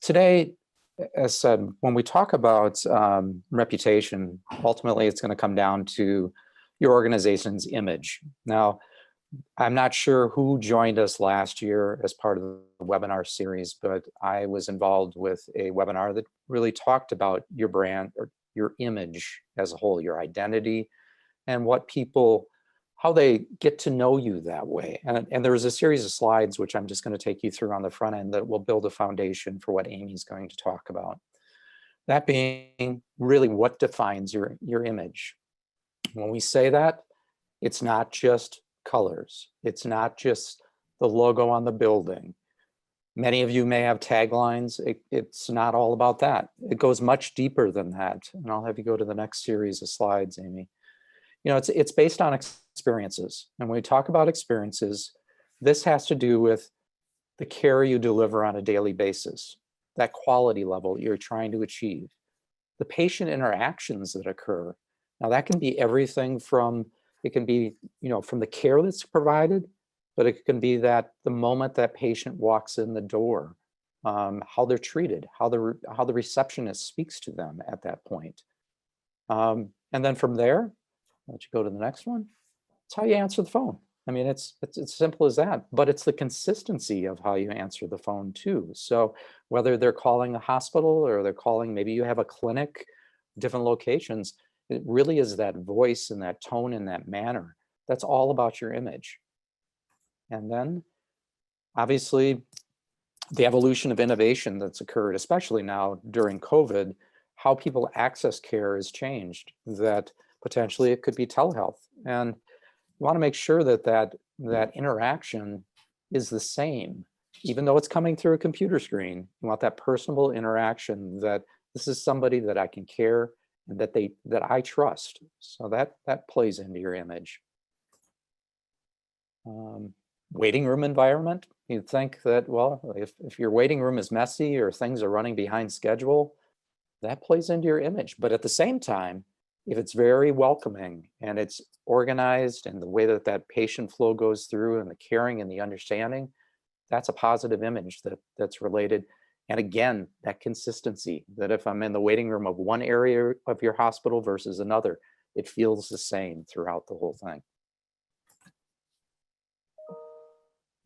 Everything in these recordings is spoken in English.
Today, as said, when we talk about reputation, ultimately it's going to come down to your organization's image. Now, I'm not sure who joined us last year as part of the webinar series, but I was involved with a webinar that really talked about your brand or your image as a whole, your identity, and what people, how they get to know you that way. And there was a series of slides, which I'm just going to take you through on the front end, that will build a foundation for what Amy's going to talk about. That being really what defines your image. When we say that, it's not just colors. It's not just the logo on the building. Many of you may have taglines. It's not all about that. It goes much deeper than that. And I'll have you go to the next series of slides, Amy. You know, it's based on experiences. And when we talk about experiences, this has to do with the care you deliver on a daily basis, that quality level you're trying to achieve, the patient interactions that occur. Now that can be everything from, it can be, from the care that's provided, but it can be that the moment that patient walks in the door, how they're treated, how the receptionist speaks to them at that point. And then from there, I'll let you go to the next one. It's how you answer the phone. I mean, it's as simple as that, but it's the consistency of how you answer the phone too. So whether they're calling a hospital or they're calling, maybe you have a clinic, different locations, it really is that voice and that tone and that manner. That's all about your image. And then obviously the evolution of innovation that's occurred, especially now during COVID, how people access care has changed, that potentially it could be telehealth. And you want to make sure that that interaction is the same, even though it's coming through a computer screen. You want that personable interaction, that this is somebody that I can care and that I trust. So that plays into your image. Waiting room environment. You'd think that, well, if your waiting room is messy or things are running behind schedule, that plays into your image. But at the same time, if it's very welcoming and it's organized and the way that that patient flow goes through and the caring and the understanding, that's a positive image that's related. And again, that consistency, that if I'm in the waiting room of one area of your hospital versus another, it feels the same throughout the whole thing.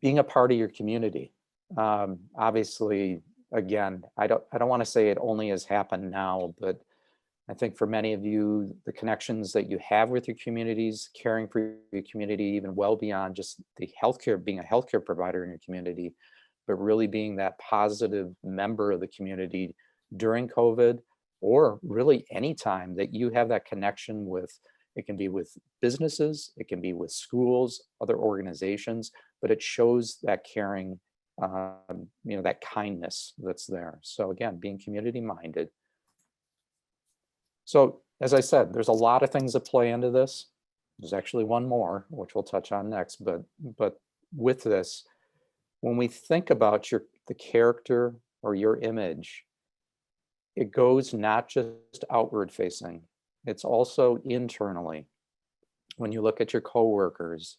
Being a part of your community. Obviously, again, I don't want to say it only has happened now, but I think for many of you, the connections that you have with your communities, caring for your community, even well beyond just the healthcare, being a healthcare provider in your community, but really being that positive member of the community during COVID, or really any time that you have that connection with. It can be with businesses, it can be with schools, other organizations, but it shows that caring, that kindness that's there. So again, being community minded. So as I said, there's a lot of things that play into this. There's actually one more, which we'll touch on next, but with this, when we think about the character or your image, it goes not just outward facing, it's also internally. When you look at your coworkers,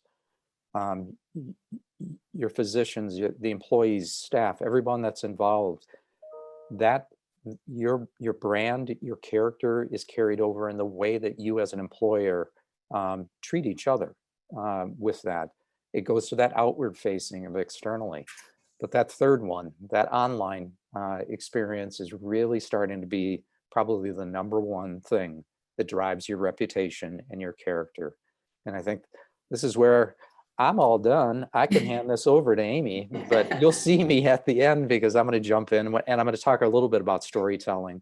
your physicians, the employees, staff, everyone that's involved, that your brand, your character is carried over in the way that you as an employer treat each other with that. It goes to that outward facing of externally. But that third one, that online experience, is really starting to be probably the number one thing that drives your reputation and your character. And I think this is where I'm all done. I can hand this over to Amy, but you'll see me at the end because I'm going to jump in and I'm going to talk a little bit about storytelling.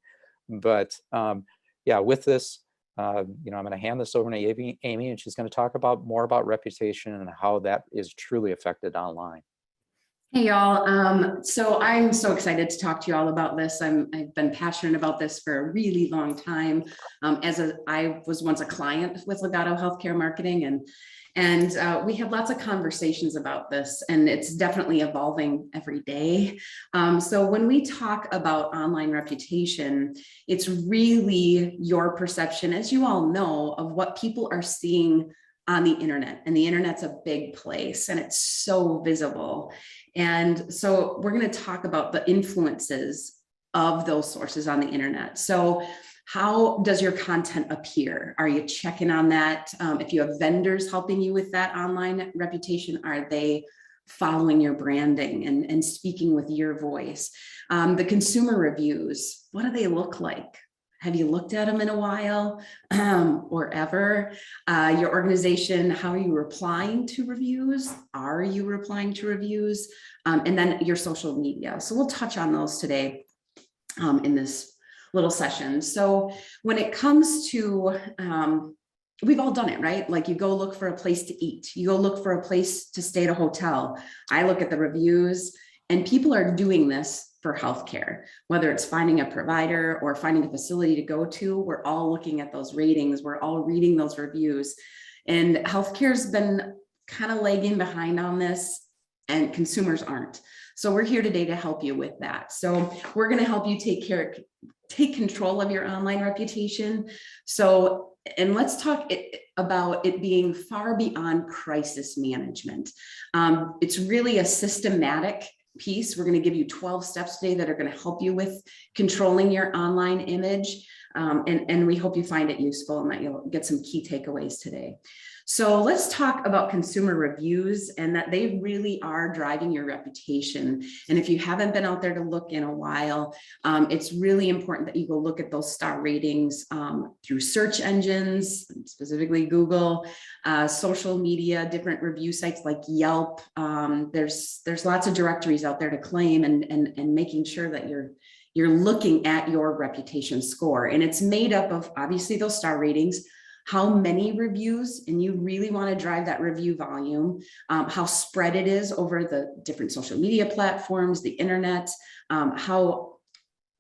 But yeah, with this, I'm going to hand this over to Amy, and she's going to talk more about reputation and how that is truly affected online. Hey y'all, so I'm so excited to talk to you all about this. I've been passionate about this for a really long time. I was once a client with Legato Healthcare Marketing, and we have lots of conversations about this, and it's definitely evolving every day. So when we talk about online reputation, it's really your perception, as you all know, of what people are seeing on the internet. And the internet's a big place and it's so visible. And so we're going to talk about the influences of those sources on the internet. So how does your content appear? Are you checking on that? If you have vendors helping you with that online reputation, are they following your branding and speaking with your voice? The consumer reviews, what do they look like? Have you looked at them in a while or ever? Your organization, how are you replying to reviews? Are you replying to reviews? And then your social media. So we'll touch on those today in this little session. So when it comes to, we've all done it, right? Like you go look for a place to eat. You go look for a place to stay at a hotel. I look at the reviews, and people are doing this for healthcare, whether it's finding a provider or finding a facility to go to. We're all looking at those ratings. We're all reading those reviews, and healthcare's been kind of lagging behind on this, and consumers aren't. So we're here today to help you with that. So we're going to help you take control of your online reputation. So, and let's talk about it being far beyond crisis management. It's really a systematic piece. We're going to give you 12 steps today that are going to help you with controlling your online image. And we hope you find it useful and that you'll get some key takeaways today. So let's talk about consumer reviews, and that they really are driving your reputation. And if you haven't been out there to look in a while, it's really important that you go look at those star ratings through search engines, specifically Google, social media, different review sites like Yelp. There's lots of directories out there to claim, and making sure that you're looking at your reputation score. And it's made up of obviously those star ratings, how many reviews, and you really want to drive that review volume, how spread it is over the different social media platforms, the internet, how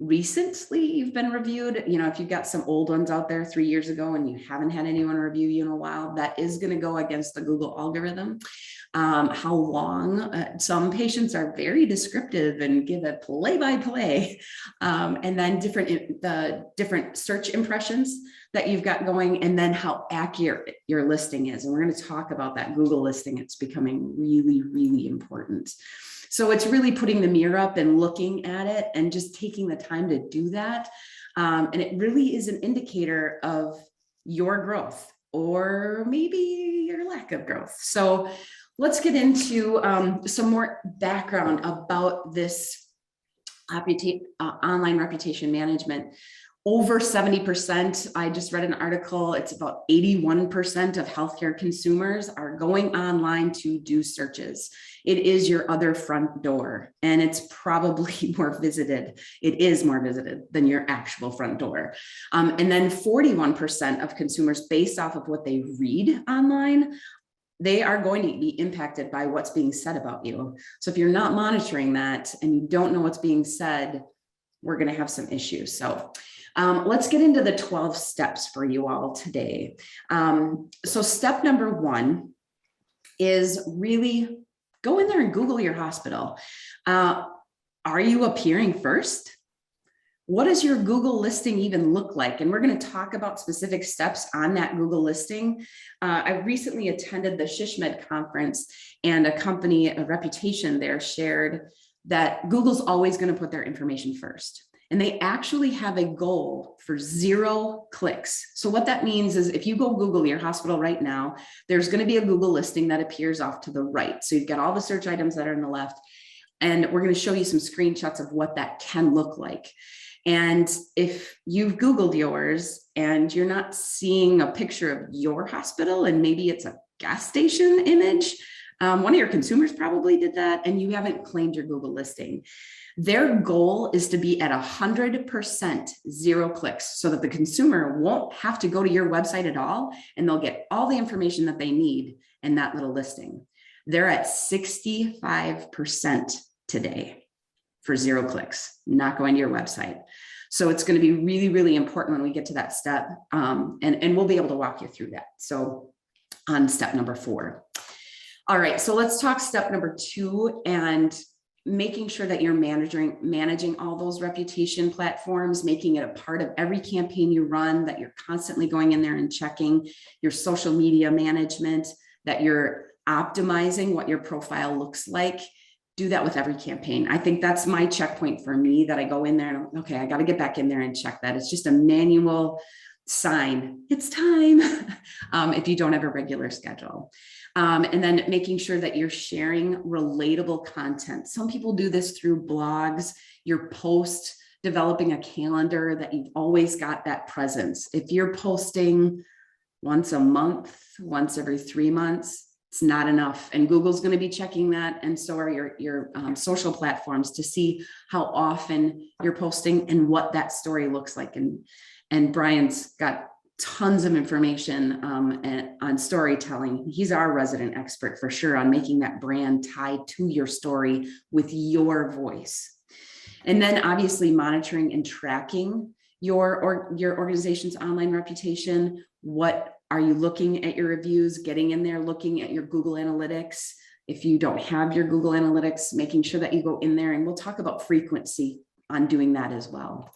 recently you've been reviewed. You know, if you've got some old ones out there 3 years ago and you haven't had anyone review you in a while, that is going to go against the Google algorithm. How long, some patients are very descriptive and give a play-by-play, and then the different search impressions that you've got going, and then how accurate your listing is. And we're going to talk about that Google listing. It's becoming really, really important. So it's really putting the mirror up and looking at it and just taking the time to do that. And it really is an indicator of your growth, or maybe your lack of growth. So let's get into some more background about this online reputation management. Over 70%, I just read an article, it's about 81% of healthcare consumers are going online to do searches. It is your other front door, and it's probably more visited. It is more visited than your actual front door. And then 41% of consumers, based off of what they read online, they are going to be impacted by what's being said about you. So if you're not monitoring that and you don't know what's being said, we're going to have some issues. So let's get into the 12 steps for you all today. So step number 1 is really go in there and Google your hospital. Are you appearing first? What does your Google listing even look like? And we're going to talk about specific steps on that Google listing. I recently attended the SHSMD conference, and a company, a reputation there, shared that Google's always going to put their information first. And they actually have a goal for 0 clicks. So what that means is if you go Google your hospital right now, there's going to be a Google listing that appears off to the right. So you've got all the search items that are on the left, and we're going to show you some screenshots of what that can look like. And if you've Googled yours and you're not seeing a picture of your hospital, and maybe it's a gas station image, one of your consumers probably did that, and you haven't claimed your Google listing. Their goal is to be at 100% 0 clicks, so that the consumer won't have to go to your website at all, and they'll get all the information that they need in that little listing. They're at 65% today for 0 clicks, not going to your website. So it's going to be really, really important when we get to that step, and we'll be able to walk you through that. So on step number 4. All right, so let's talk step number 2, and making sure that you're managing all those reputation platforms, making it a part of every campaign you run, that you're constantly going in there and checking your social media management, that you're optimizing what your profile looks like. do that with every campaign. I think that's my checkpoint for me, that I go in there and okay, I got to get back in there and check that. It's just a manual sign, it's time, if you don't have a regular schedule. And then making sure that you're sharing relatable content. Some people do this through blogs, your post, developing a calendar that you've always got that presence. If you're posting once a month, once every 3 months, it's not enough. And Google's going to be checking that. And so are your social platforms, to see how often you're posting and what that story looks like. And Brian's got tons of information on storytelling. He's our resident expert for sure on making that brand tied to your story with your voice. And then obviously monitoring and tracking your organization's online reputation. What are you looking at your reviews, getting in there, looking at your Google Analytics? If you don't have your Google Analytics, making sure that you go in there, and we'll talk about frequency on doing that as well.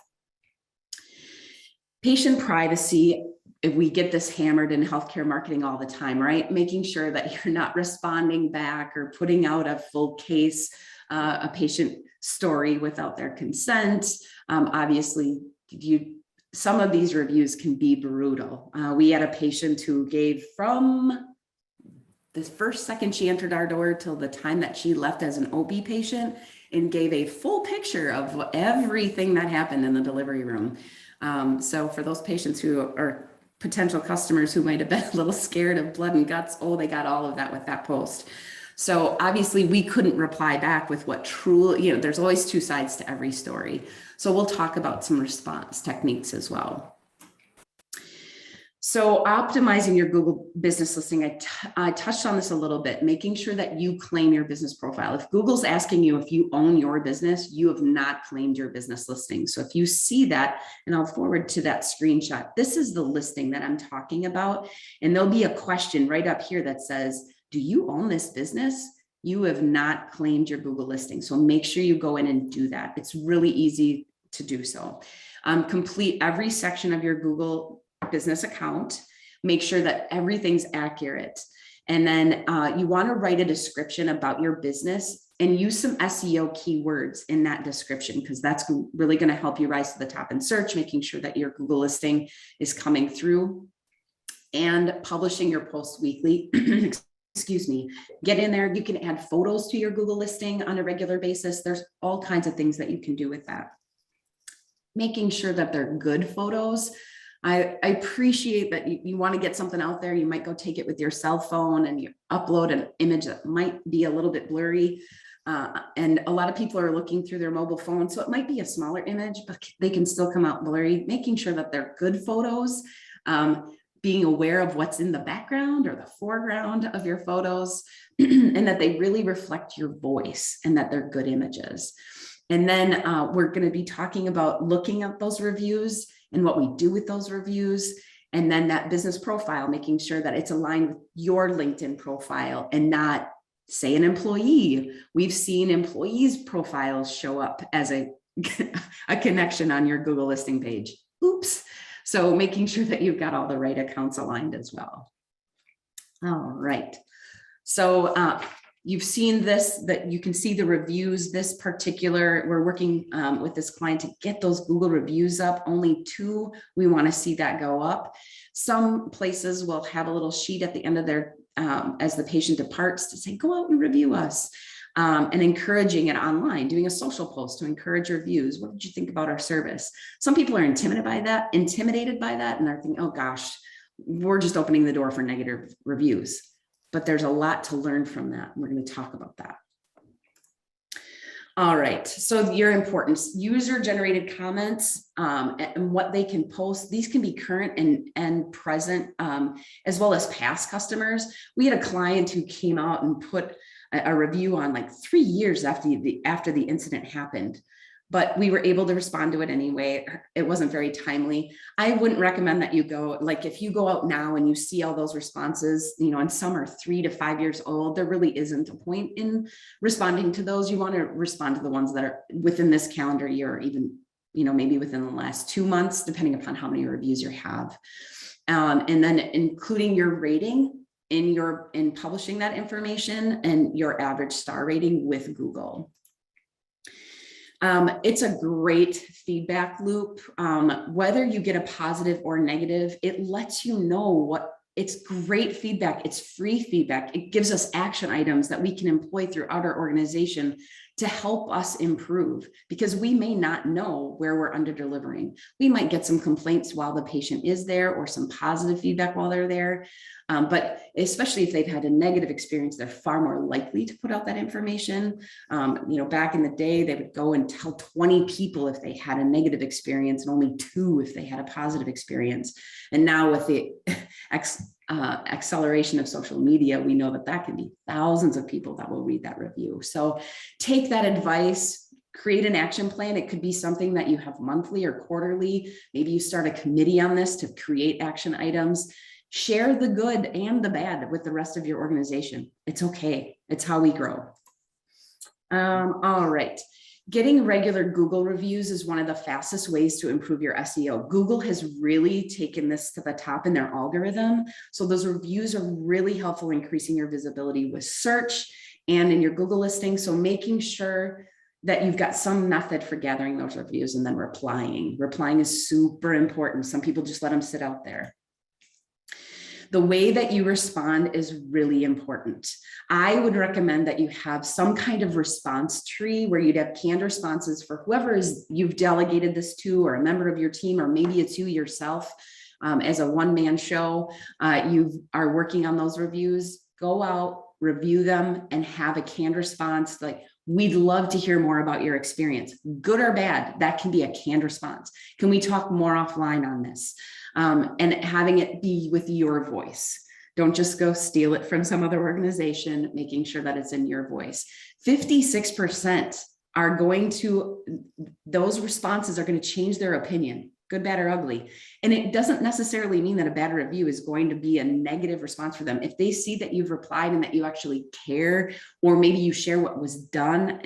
Patient privacy, if we get this hammered in healthcare marketing all the time, right? Making sure that you're not responding back or putting out a full case, a patient story without their consent. Obviously, some of these reviews can be brutal. We had a patient who gave from the first second she entered our door till the time that she left as an OB patient, and gave a full picture of everything that happened in the delivery room. So for those patients who are potential customers who might have been a little scared of blood and guts, oh, they got all of that with that post. So obviously we couldn't reply back with what truly, there's always two sides to every story. So we'll talk about some response techniques as well. So optimizing your Google business listing, I touched on this a little bit, making sure that you claim your business profile. If Google's asking you if you own your business, you have not claimed your business listing. So if you see that, and I'll forward to that screenshot, this is the listing that I'm talking about. And there'll be a question right up here that says, do you own this business? You have not claimed your Google listing. So make sure you go in and do that. It's really easy to do so. Complete every section of your Google business account. Make sure that everything's accurate. And then you want to write a description about your business and use some SEO keywords in that description, because that's really going to help you rise to the top in search, making sure that your Google listing is coming through, and publishing your posts weekly. Excuse me, get in there. You can add photos to your Google listing on a regular basis. There's all kinds of things that you can do with that. Making sure that they're good photos. I appreciate that you want to get something out there. You might go take it with your cell phone and you upload an image that might be a little bit blurry. And a lot of people are looking through their mobile phone. So it might be a smaller image, but they can still come out blurry. Making sure that they're good photos. Being aware of what's in the background or the foreground of your photos, and that they really reflect your voice and that they're good images. And then we're going to be talking about looking at those reviews and what we do with those reviews. And then that business profile, making sure that it's aligned with your LinkedIn profile and not, say, an employee. We've seen employees' profiles show up as a connection on your Google listing page. Oops. So making sure that you've got all the right accounts aligned as well. All right. So you've seen this, that you can see the reviews. This particular, we're working with this client to get those Google reviews up. Only 2, we want to see that go up. Some places will have a little sheet at the end of their, as the patient departs, to say, go out and review us. And encouraging it online, doing a social post to encourage reviews. What did you think about our service? Some people are intimidated by that, and they're thinking, oh gosh, we're just opening the door for negative reviews. But there's a lot to learn from that. We're going to talk about that. All right, so your importance, user-generated comments and what they can post. These can be current and present, as well as past customers. We had a client who came out and put a review on like 3 years after the incident happened, but we were able to respond to it anyway. It wasn't very timely. I wouldn't recommend that you go, like if you go out now and you see all those responses, and some are 3 to 5 years old, there really isn't a point in responding to those. You want to respond to the ones that are within this calendar year, or even, maybe within the last 2 months, depending upon how many reviews you have. And then including your rating in publishing that information and your average star rating with Google. It's a great feedback loop. Whether you get a positive or negative, it lets you know what. It's great feedback. It's free feedback. It gives us action items that we can employ throughout our organization to help us improve, because we may not know where we're under delivering. We might get some complaints while the patient is there, or some positive feedback while they're there. But especially if they've had a negative experience, they're far more likely to put out that information. Back in the day, they would go and tell 20 people if they had a negative experience and only 2 if they had a positive experience. And now with the acceleration of social media, we know that that can be thousands of people that will read that review. So take that advice, create an action plan. It could be something that you have monthly or quarterly. Maybe you start a committee on this to create action items. Share the good and the bad with the rest of your organization. It's okay. It's how we grow. All right. Getting regular Google reviews is one of the fastest ways to improve your SEO. Google has really taken this to the top in their algorithm. So those reviews are really helpful in increasing your visibility with search and in your Google listing. So making sure that you've got some method for gathering those reviews and then replying. Replying is super important. Some people just let them sit out there. The way that you respond is really important. I would recommend that you have some kind of response tree where you'd have canned responses for whoever you've delegated this to, or a member of your team, or maybe it's you yourself as a one-man show. You are working on those reviews. Go out, review them, and have a canned response like, "We'd love to hear more about your experience, good or bad." That can be a canned response. "Can we talk more offline on this?" And having it be with your voice. Don't just go steal it from some other organization, making sure that it's in your voice. 56% are going to, those responses are going to change their opinion, good, bad, or ugly. And it doesn't necessarily mean that a bad review is going to be a negative response for them. If they see that you've replied and that you actually care, or maybe you share what was done.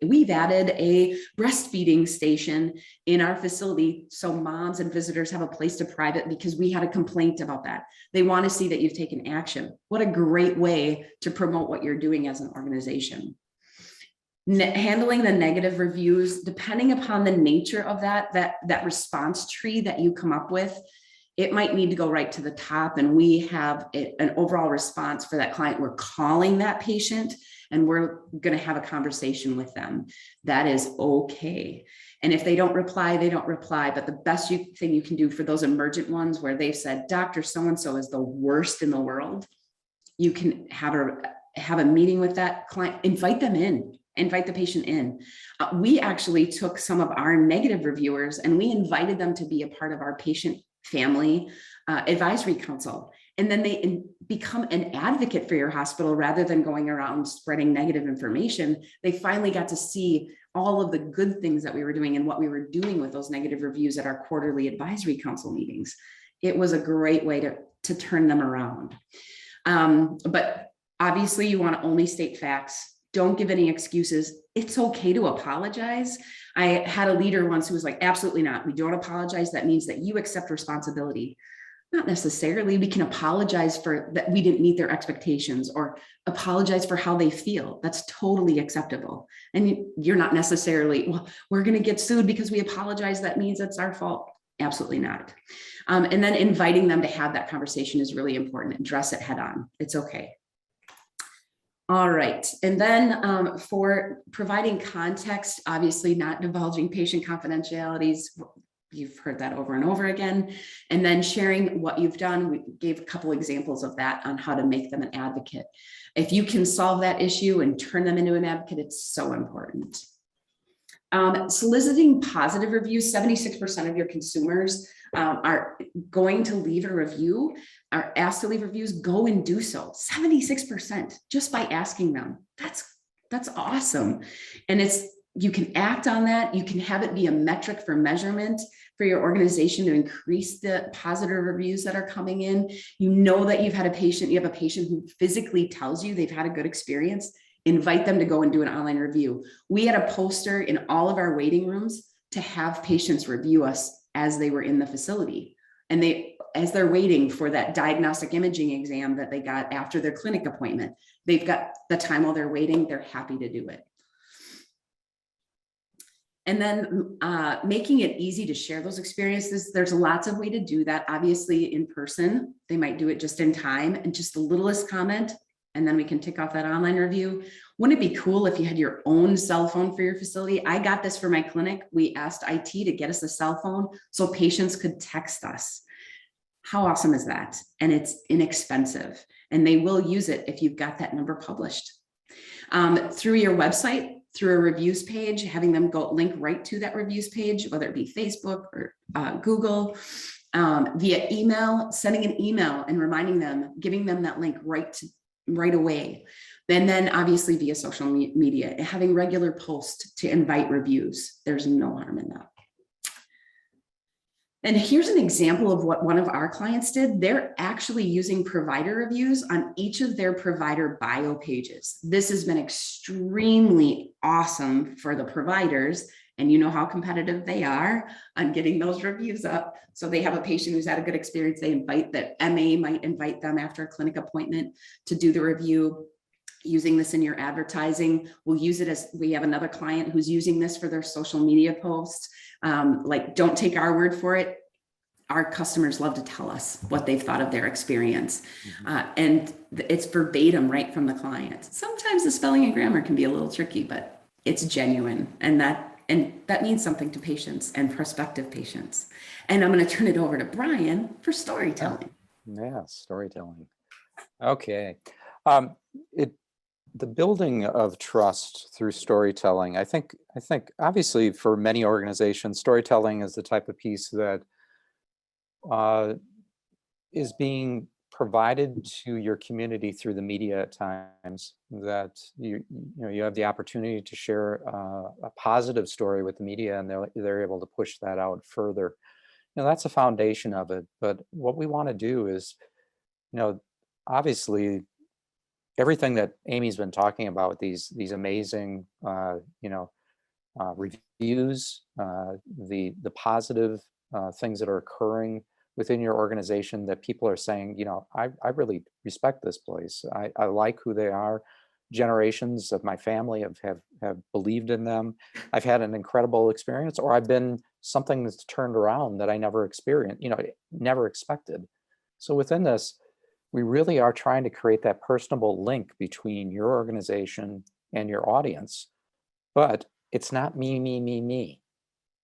We've added a breastfeeding station in our facility so moms and visitors have a place to private, because we had a complaint about that. They want to see that you've taken action. What a great way to promote what you're doing as an organization. Handling the negative reviews, depending upon the nature of that response tree that you come up with, it might need to go right to the top, and we have an overall response for that client. We're calling that patient and we're going to have a conversation with them. That is okay. And if they don't reply, they don't reply. But the best thing you can do for those emergent ones where they've said, "Dr. So-and-so is the worst in the world," you can have a meeting with that client, invite them in. Invite the patient in. We actually took some of our negative reviewers and we invited them to be a part of our patient family advisory council. And then they become an advocate for your hospital rather than going around spreading negative information. They finally got to see all of the good things that we were doing and what we were doing with those negative reviews at our quarterly advisory council meetings. It was a great way to turn them around. But obviously you want to only state facts. Don't give any excuses. It's okay to apologize. I had a leader once who was like, "Absolutely not. We don't apologize. That means that you accept responsibility." Not necessarily. We can apologize for that we didn't meet their expectations, or apologize for how they feel. That's totally acceptable. And you're not necessarily, "Well, we're going to get sued because we apologize. That means it's our fault." Absolutely not. And then inviting them to have that conversation is really important. Address it head on. It's okay. All right. And then for providing context, obviously not divulging patient confidentialities. You've heard that over and over again. And then sharing what you've done. We gave a couple examples of that on how to make them an advocate. If you can solve that issue and turn them into an advocate, it's so important. Soliciting positive reviews, 76% of your consumers are going to leave a review, are asked to leave reviews. Go and do so. 76% just by asking them. That's awesome. And you can act on that. You can have it be a metric for measurement for your organization to increase the positive reviews that are coming in. You know that you have a patient who physically tells you they've had a good experience. Invite them to go and do an online review. We had a poster in all of our waiting rooms to have patients review us as they were in the facility. And as they're waiting for that diagnostic imaging exam that they got after their clinic appointment, they've got the time while they're waiting, they're happy to do it. And then making it easy to share those experiences. There's lots of way to do that. Obviously in person, they might do it just in time and just the littlest comment, and then we can tick off that online review. Wouldn't it be cool if you had your own cell phone for your facility? I got this for my clinic. We asked IT to get us a cell phone so patients could text us. How awesome is that? And it's inexpensive, and they will use it if you've got that number published. Through your website, through a reviews page, having them go link right to that reviews page, whether it be Facebook or Google, via email, sending an email and reminding them, giving them that link right away. And then obviously via social media, having regular posts to invite reviews. There's no harm in that. And here's an example of what one of our clients did. They're actually using provider reviews on each of their provider bio pages. This has been extremely awesome for the providers. And you know how competitive they are on getting those reviews up. So they have a patient who's had a good experience. They invite that MA might invite them after a clinic appointment to do the review. Using this in your advertising, we'll use it as, we have another client who's using this for their social media posts. Like, don't take our word for it. Our customers love to tell us what they've thought of their experience. And it's verbatim right from the client. Sometimes the spelling and grammar can be a little tricky, but it's genuine. And that means something to patients and prospective patients. And I'm going to turn it over to Brian for storytelling. Yeah, storytelling. Okay. The building of trust through storytelling, I think obviously for many organizations, storytelling is the type of piece that is being provided to your community through the media at times, that you have the opportunity to share a positive story with the media, and they're able to push that out further. That's a foundation of it. But what we want to do is, obviously, everything that Amy's been talking about, these amazing, reviews, the positive things that are occurring within your organization, that people are saying, I really respect this place. I like who they are. Generations of my family have believed in them. I've had an incredible experience, or I've been something that's turned around that I never experienced, never expected. So within this, we really are trying to create that personable link between your organization and your audience. But it's not me.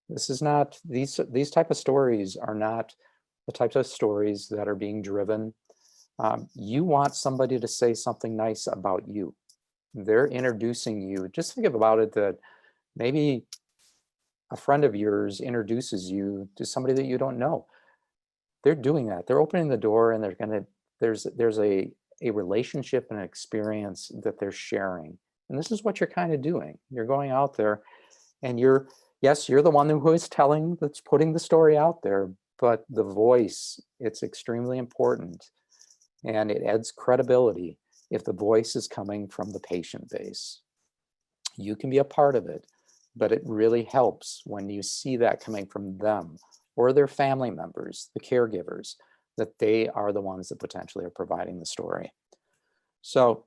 This is not, these type of stories are not the types of stories that are being driven. You want somebody to say something nice about you. They're introducing you. Just think about it, that maybe a friend of yours introduces you to somebody that you don't know. They're doing that. They're opening the door, and there's a relationship and an experience that they're sharing. And this is what you're kind of doing. You're going out there, and you're the one who is that's putting the story out there, but the voice, it's extremely important. And it adds credibility if the voice is coming from the patient base. You can be a part of it, but it really helps when you see that coming from them or their family members, the caregivers, that they are the ones that potentially are providing the story. So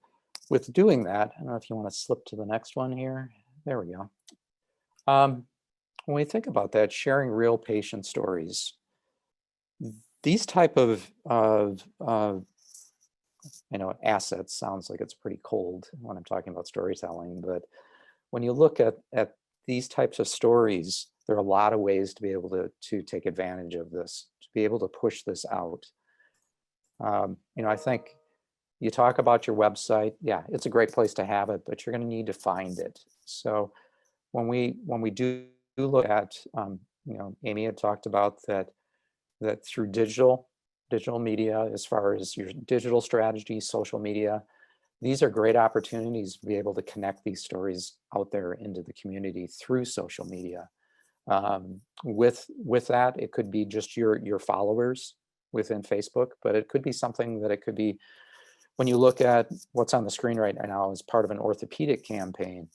with doing that, I don't know if you want to slip to the next one here. There we go. When we think about that, sharing real patient stories, these type of assets, sounds like it's pretty cold when I'm talking about storytelling, but when you look at these types of stories, there are a lot of ways to be able to take advantage of this, to be able to push this out. I think you talk about your website. Yeah, it's a great place to have it, but you're going to need to find it. So when we do look at, Amy had talked about that through digital media, as far as your digital strategy, social media, these are great opportunities to be able to connect these stories out there into the community through social media. With that, it could be just your followers within Facebook, but it could be something that it could be, when you look at what's on the screen right now as part of an orthopedic campaign,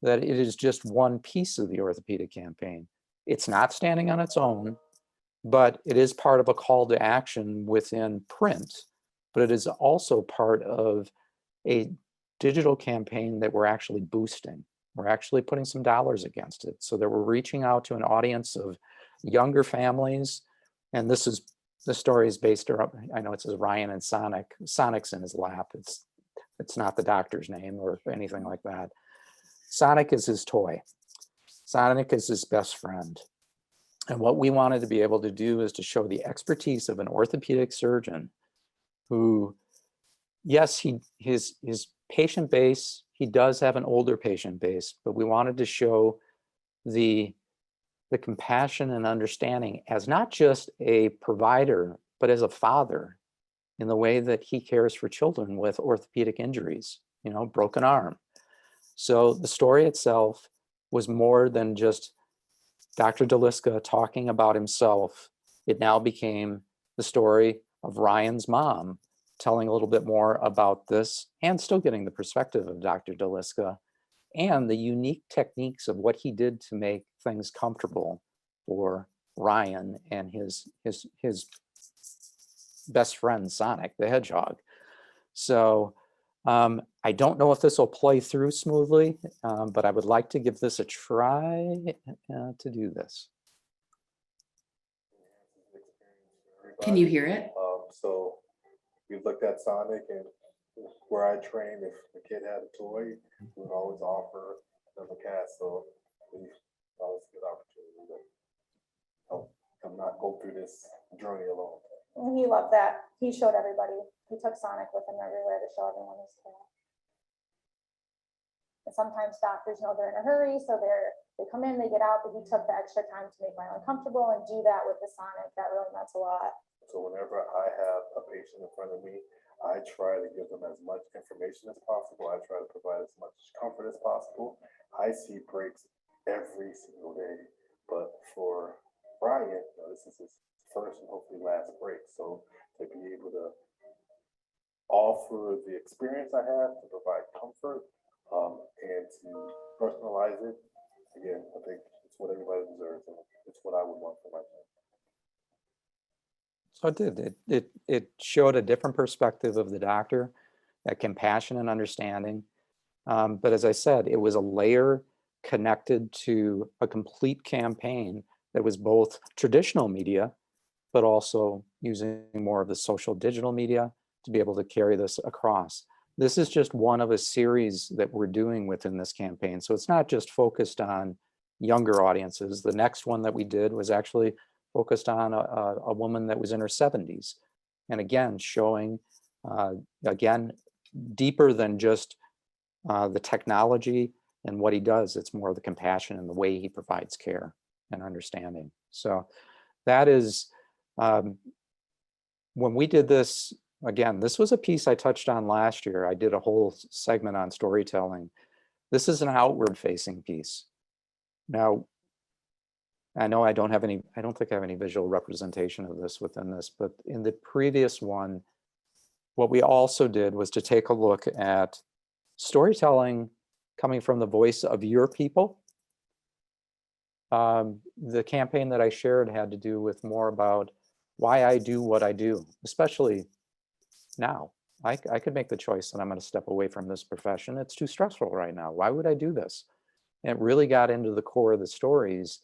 that it is just one piece of the orthopedic campaign. It's not standing on its own. but it is part of a call to action within print, but it is also part of a digital campaign that we're actually boosting. We're actually putting some dollars against it so that we're reaching out to an audience of younger families. And the story is based around, I know it says Ryan and Sonic. Sonic's in his lap. It's not the doctor's name or anything like that. Sonic is his toy. Sonic is his best friend. And what we wanted to be able to do is to show the expertise of an orthopedic surgeon who, yes, his patient base, he does have an older patient base, but we wanted to show the compassion and understanding as not just a provider, but as a father in the way that he cares for children with orthopedic injuries, broken arm. So the story itself was more than just Dr. Deliska talking about himself. It now became the story of Ryan's mom telling a little bit more about this and still getting the perspective of Dr. Deliska and the unique techniques of what he did to make things comfortable for Ryan and his best friend, Sonic the Hedgehog. So I don't know if this will play through smoothly, but I would like to give this a try to do this. Can you hear it? So we looked at Sonic, and where I trained, if the kid had a toy, we would always offer them a cat. So we thought it was a good opportunity to help them not go through this journey alone. And he loved that. He showed everybody. He took Sonic with him everywhere to show everyone his cat. And sometimes doctors know they're in a hurry, so they come in, they get out, but he took the extra time to make Ryan comfortable and do that with the Sonic. That really meant a lot. So whenever I have a patient in front of me, I try to give them as much information as possible. I try to provide as much comfort as possible. I see breaks every single day, but for Brian, this is his first and hopefully last break. So to be able to offer the experience I have to provide comfort and to personalize it, again, I think it's what everybody deserves, and it's what I would want for myself. So it did. It showed a different perspective of the doctor, that compassion and understanding. But as I said, it was a layer connected to a complete campaign that was both traditional media, but also using more of the social digital media to be able to carry this across. This is just one of a series that we're doing within this campaign. So it's not just focused on younger audiences. The next one that we did was actually focused on a woman that was in her 70s. And again, showing, again, deeper than just the technology and what he does. It's more of the compassion and the way he provides care and understanding. So that is, when we did this, again, this was a piece I touched on last year. I did a whole segment on storytelling. This is an outward facing piece. Now, I know I don't think I have any visual representation of this within this, but in the previous one, what we also did was to take a look at storytelling coming from the voice of your people. The campaign that I shared had to do with more about why I do what I do, especially now. I could make the choice that I'm going to step away from this profession. It's too stressful right now. Why would I do this? And it really got into the core of the stories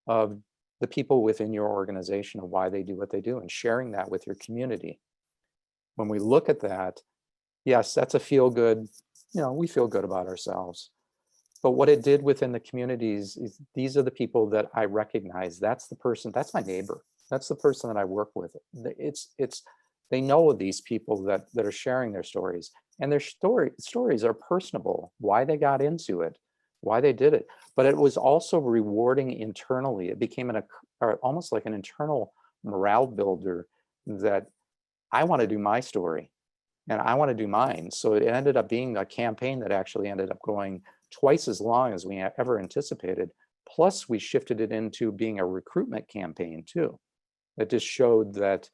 of the people within your organization of why they do what they do and sharing that with your community. When we look at that, yes, that's a feel good, we feel good about ourselves. But what it did within the communities is these are the people that I recognize. That's the person, that's my neighbor. That's the person that I work with. They know these people that are sharing their stories, and their stories are personable, why they got into it, why they did it. But it was also rewarding internally. It became almost like an internal morale builder that I want to do my story and I want to do mine. So it ended up being a campaign that actually ended up going twice as long as we ever anticipated. Plus we shifted it into being a recruitment campaign too. It just showed that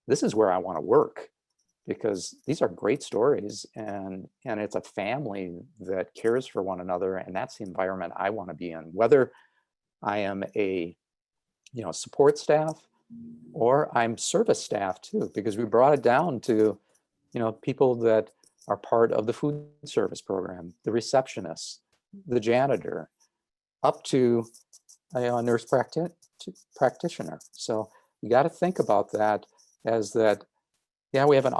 this is where I want to work, because these are great stories, and it's a family that cares for one another, and that's the environment I want to be in. Whether I am a support staff, or I'm service staff too, because we brought it down to, people that are part of the food service program, the receptionist, the janitor, up to a nurse practitioner. So you got to think about that as that, yeah, we have an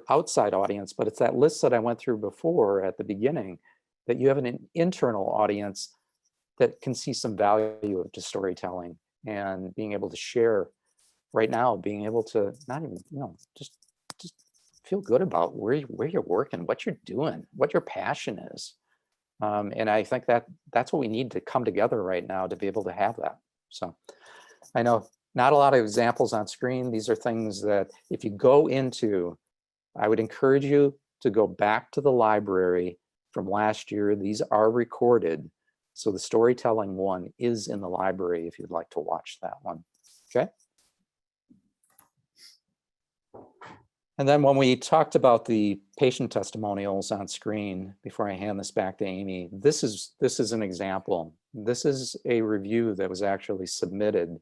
outside audience, but it's that list that I went through before at the beginning, that you have an internal audience that can see some value to storytelling and being able to share right now, being able to not even, just feel good about where you're working, what you're doing, what your passion is. And I think that's what we need to come together right now to be able to have that. So I know not a lot of examples on screen. These are things that if you go into, I would encourage you to go back to the library from last year. These are recorded. So the storytelling one is in the library if you'd like to watch that one. Okay. And then when we talked about the patient testimonials on screen, before I hand this back to Amy, this is an example. This is a review that was actually submitted.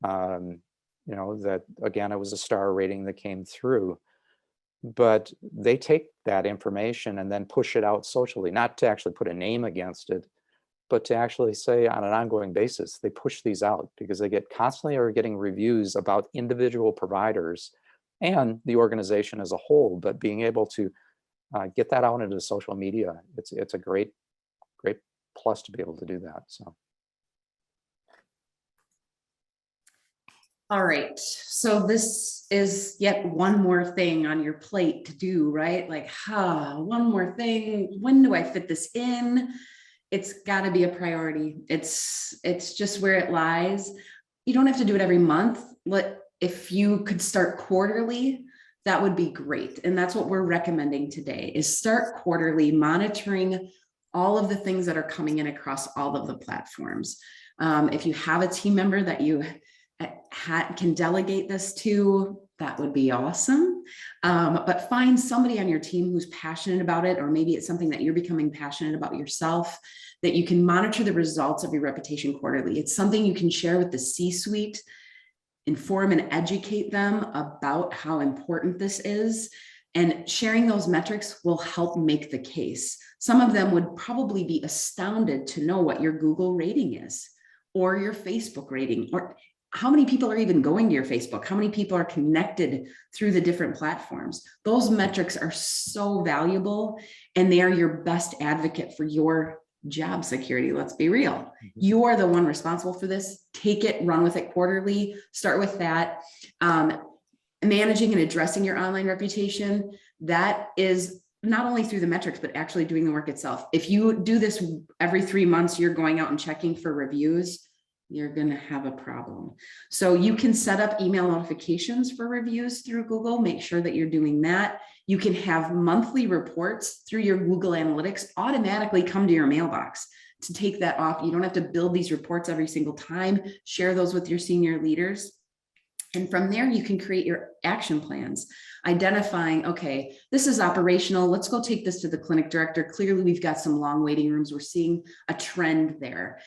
That again, it was a star rating that came through, but they take that information and then push it out socially, not to actually put a name against it, but to actually say on an ongoing basis, they push these out because they constantly are getting reviews about individual providers and the organization as a whole, but being able to get that out into social media, it's a great plus to be able to do that. So. All right, so this is yet one more thing on your plate to do, right? Like, one more thing. When do I fit this in? It's got to be a priority. It's just where it lies. You don't have to do it every month. If you could start quarterly, that would be great. And that's what we're recommending today, is start quarterly, monitoring all of the things that are coming in across all of the platforms. If you have a team member that you can delegate this to, that would be awesome. But find somebody on your team who's passionate about it, or maybe it's something that you're becoming passionate about yourself, that you can monitor the results of your reputation quarterly. It's something you can share with the C-suite, inform and educate them about how important this is. And sharing those metrics will help make the case. Some of them would probably be astounded to know what your Google rating is, or your Facebook rating, or how many people are even going to your Facebook? How many people are connected through the different platforms? Those metrics are so valuable, and they are your best advocate for your job security. Let's be real. You are the one responsible for this. Take it, run with it quarterly. Start with that. Managing and addressing your online reputation, that is not only through the metrics, but actually doing the work itself. If you do this every 3 months, you're going out and checking for reviews, you're going to have a problem. So you can set up email notifications for reviews through Google. Make sure that you're doing that. You can have monthly reports through your Google Analytics automatically come to your mailbox. To take that off, you don't have to build these reports every single time. Share those with your senior leaders. And from there, you can create your action plans, identifying, okay, this is operational. Let's go take this to the clinic director. Clearly, we've got some long waiting rooms. We're seeing a trend there.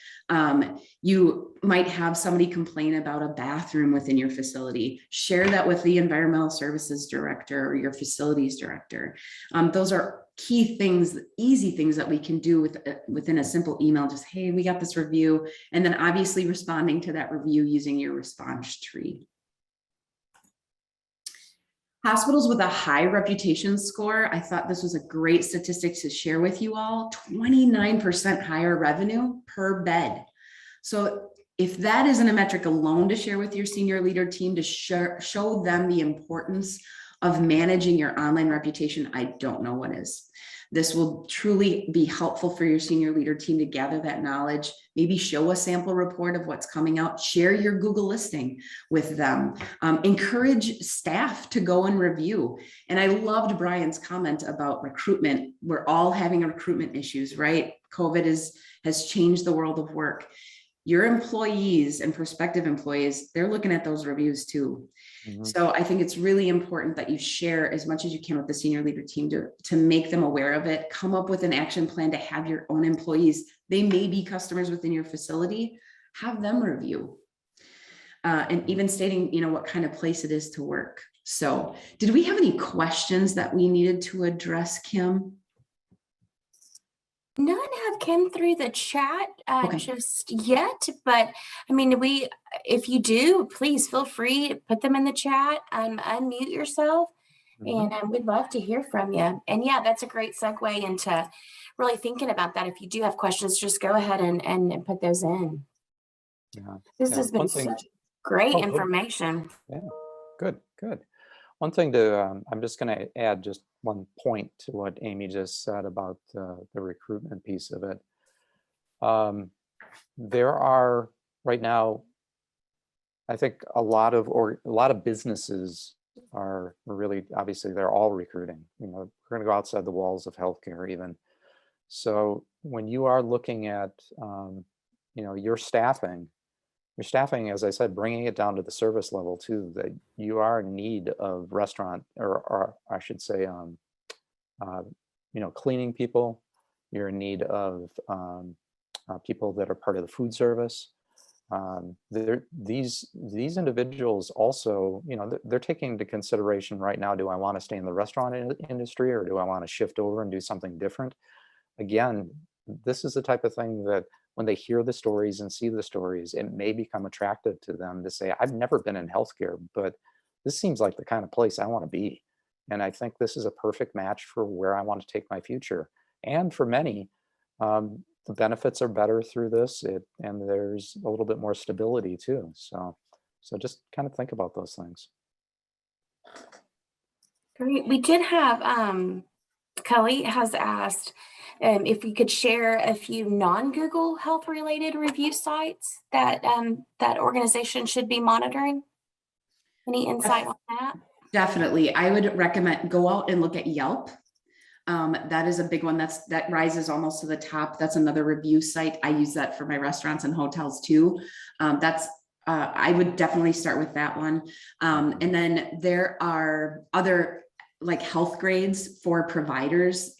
You might have somebody complain about a bathroom within your facility. Share that with the environmental services director or your facilities director. Those are key things, easy things that we can do within a simple email. Just, hey, we got this review. And then obviously responding to that review using your response tree. Hospitals with a high reputation score, I thought this was a great statistic to share with you all, 29% higher revenue per bed. So if that isn't a metric alone to share with your senior leader team to show them the importance of managing your online reputation, I don't know what is. This will truly be helpful for your senior leader team to gather that knowledge, maybe show a sample report of what's coming out, share your Google listing with them, encourage staff to go and review. And I loved Brian's comment about recruitment. We're all having recruitment issues, right? COVID has changed the world of work. Your employees and prospective employees, they're looking at those reviews too. Mm-hmm. So I think it's really important that you share as much as you can with the senior leader team to make them aware of it. Come up with an action plan to have your own employees. They may be customers within your facility. Have them review. and even stating, what kind of place it is to work. So did we have any questions that we needed to address, Kim? None have come through the chat Okay. just yet, but I mean, if you do, please feel free to put them in the chat, unmute yourself, and we'd love to hear from you. And yeah, that's a great segue into really thinking about that. If you do have questions, just go ahead and put those in. Yeah. This Yeah, has been one thing- such great Oh, good. information. Yeah, good. One thing to, I'm just going to add just one point to what Amy just said about the recruitment piece of it. There are right now, I think a lot of businesses are really, obviously they're all recruiting. We're going to go outside the walls of healthcare even. So when you are looking at, your staffing, as I said, bringing it down to the service level too, that you are in need of restaurant, or I should say, cleaning people. You're in need of people that are part of the food service. These individuals also, they're taking into consideration right now, do I want to stay in the restaurant industry, or do I want to shift over and do something different? Again, this is the type of thing that when they hear the stories and see the stories, it may become attractive to them to say, I've never been in healthcare, but this seems like the kind of place I want to be. And I think this is a perfect match for where I want to take my future. And for many, the benefits are better through this, and there's a little bit more stability too. So just kind of think about those things. Great. We did have, Kelly has asked if we could share a few non-Google health related review sites that that organization should be monitoring. Any insight on that? Definitely. I would recommend go out and look at Yelp. That is a big one that rises almost to the top. That's another review site. I use that for my restaurants and hotels too. I would definitely start with that one. And then there are other like health grades for providers.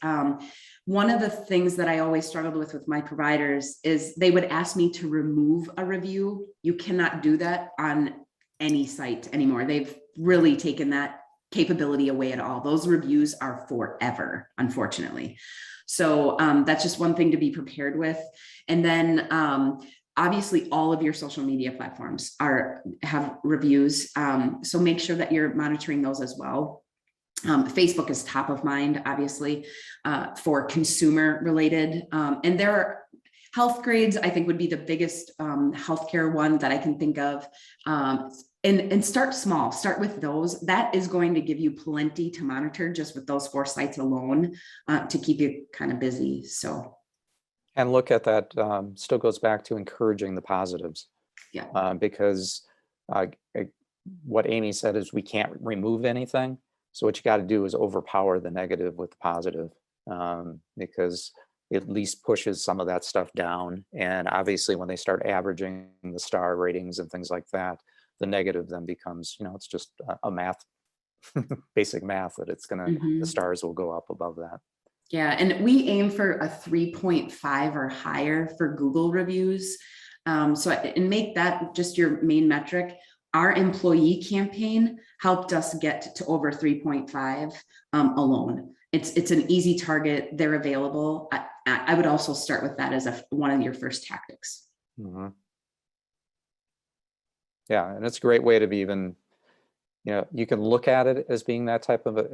One of the things that I always struggled with my providers is they would ask me to remove a review. You cannot do that on any site anymore. They've really taken that capability away at all. Those reviews are forever, unfortunately. So that's just one thing to be prepared with. And then obviously all of your social media platforms have reviews. So make sure that you're monitoring those as well. Facebook is top of mind, obviously, for consumer related. And there are health grades, I think would be the biggest healthcare one that I can think of. And start small, start with those. That is going to give you plenty to monitor just with those 4 sites alone to keep you kind of busy. So. And look at that, still goes back to encouraging the positives. Yeah. Because what Amy said is we can't remove anything. So what you got to do is overpower the negative with the positive, because it at least pushes some of that stuff down. And obviously when they start averaging the star ratings and things like that, the negative then becomes, it's just a math, basic math that it's gonna, the stars will go up above that. Yeah, and we aim for a 3.5 or higher for Google reviews. And make that just your main metric. Our employee campaign helped us get to over 3.5 alone. It's an easy target. They're available. I would also start with that as one of your first tactics. Mm-hmm. Yeah, and it's a great way to be even, you can look at it as being that type of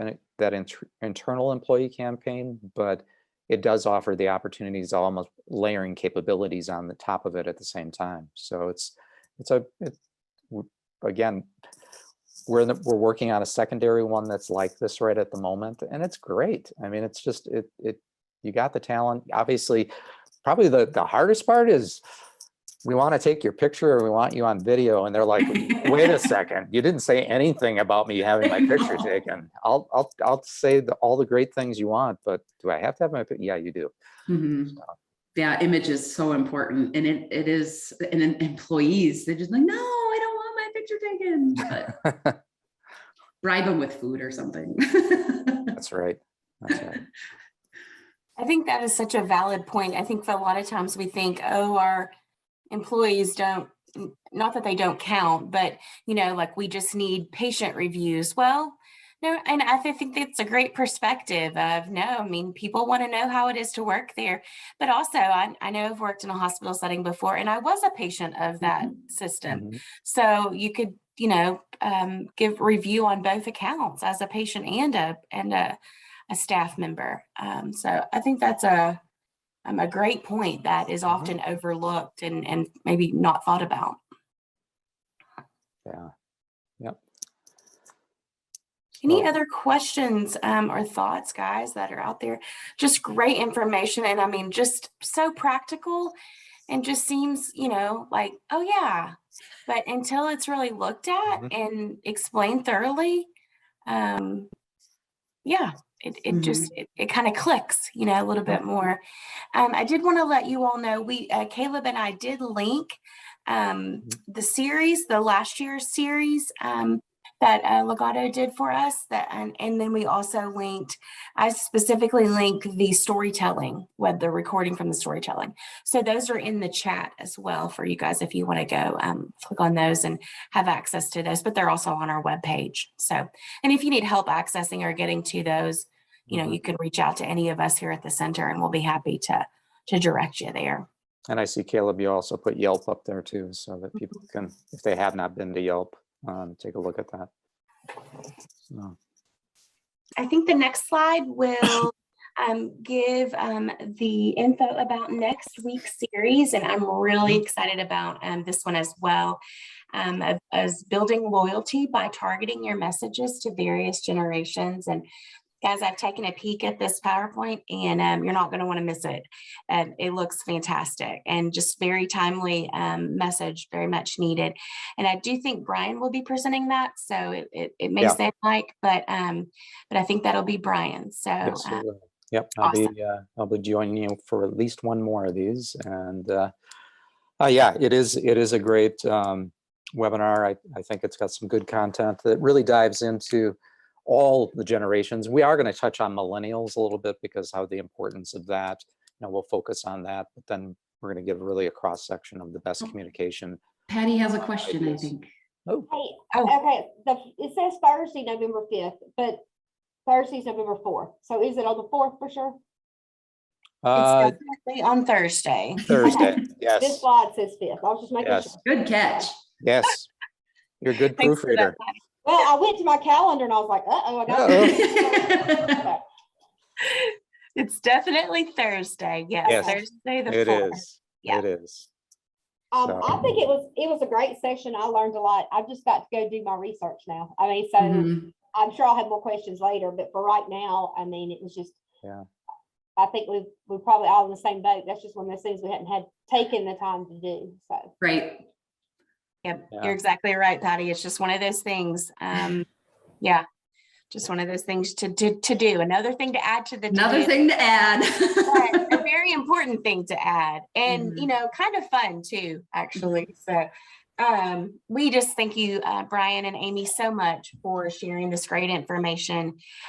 internal employee campaign, but it does offer the opportunities, almost layering capabilities on the top of it at the same time. So again, we're working on a secondary one that's like this right at the moment, and it's great. I mean, it's just you got the talent. Obviously, probably the hardest part is we want to take your picture or we want you on video, and they're like, wait a second, you didn't say anything about me having my picture taken. I'll say all the great things you want, but do I have to have my picture? Yeah, you do. Mm-hmm. So. Yeah, image is so important, and it is. And employees, they're just like, no, I don't want my picture taken. But bribe them with food or something. That's right. That's right. I think that is such a valid point. I think for a lot of times we think, oh, our employees don't not that they don't count, but, you know, like we just need patient reviews. Well, no, and I think that's a great perspective of no, I mean, people want to know how it is to work there. But also, I know I've worked in a hospital setting before, and I was a patient of that system. Mhm. So you could, you know, give review on both accounts as a patient and a staff member. So I think that's a great point that is often overlooked and maybe not thought about. Yeah. Yep. Any So- other questions or thoughts, guys, that are out there? Just great information. And I mean, just so practical and just seems, you know, like, oh yeah. But until it's really looked at and explained thoroughly, yeah, it just, it kind of clicks, you know, a little bit more. I did want to let you all know, Caleb and I did link the series, the last year's series that Legato did for us. And then we also linked, I specifically link the storytelling, the recording from the storytelling. So those are in the chat as well for you guys if you want to go click on those and have access to those, but they're also on our webpage. So, and if you need help accessing or getting to those, you know, you can reach out to any of us here at the center and we'll be happy to direct you there. And I see, Caleb, you also put Yelp up there too, so that people can, if they have not been to Yelp, take a look at that. So. I think the next slide will give the info about next week's series, and I'm really excited about this one as well, as building loyalty by targeting your messages to various generations. And guys, I've taken a peek at this PowerPoint and you're not going to want to miss it. It looks fantastic and just very timely message, very much needed. And I do think Brian will be presenting that. So it may sound like, but I think that'll be Brian. So yes, yep, awesome. I'll be joining you for at least one more of these. And yeah, it is a great webinar. I think it's got some good content that really dives into all the generations. We are going to touch on millennials a little bit because how the importance of that, you know, we'll focus on that, but then we're going to give really a cross section of the best communication. Patty has a question, I think. Oh, Hey, okay, it says Thursday, November 5th, but Thursday's November 4th. So is it on the 4th for sure? It's definitely on Thursday. Thursday, yes. This slide says 5th. I was just making sure. Good catch. Yes, you're a good Thanks for that, proofreader. Patty. Well, I went to my calendar and I was like, uh-oh, I got it. It's definitely Thursday. Yes, Yes, Thursday the it 4th. is. Yeah. It is. I So- think it was a great session. I learned a lot. I've just got to go do my research now. I mean, so I'm sure I'll have more questions later, but for right now, I mean, it was just, Yeah. I think we're probably all in the same boat. That's just one of those things we hadn't had taken the time to do. So Right. Yep, Yeah. you're exactly right, Patty. It's just one of those things. Yeah, just one of those things to do. Another thing to add to the Another thing to add. but a very important thing to add, and you know, kind of fun too, actually. So we just thank you, Brian and Amy, so much for sharing this great information.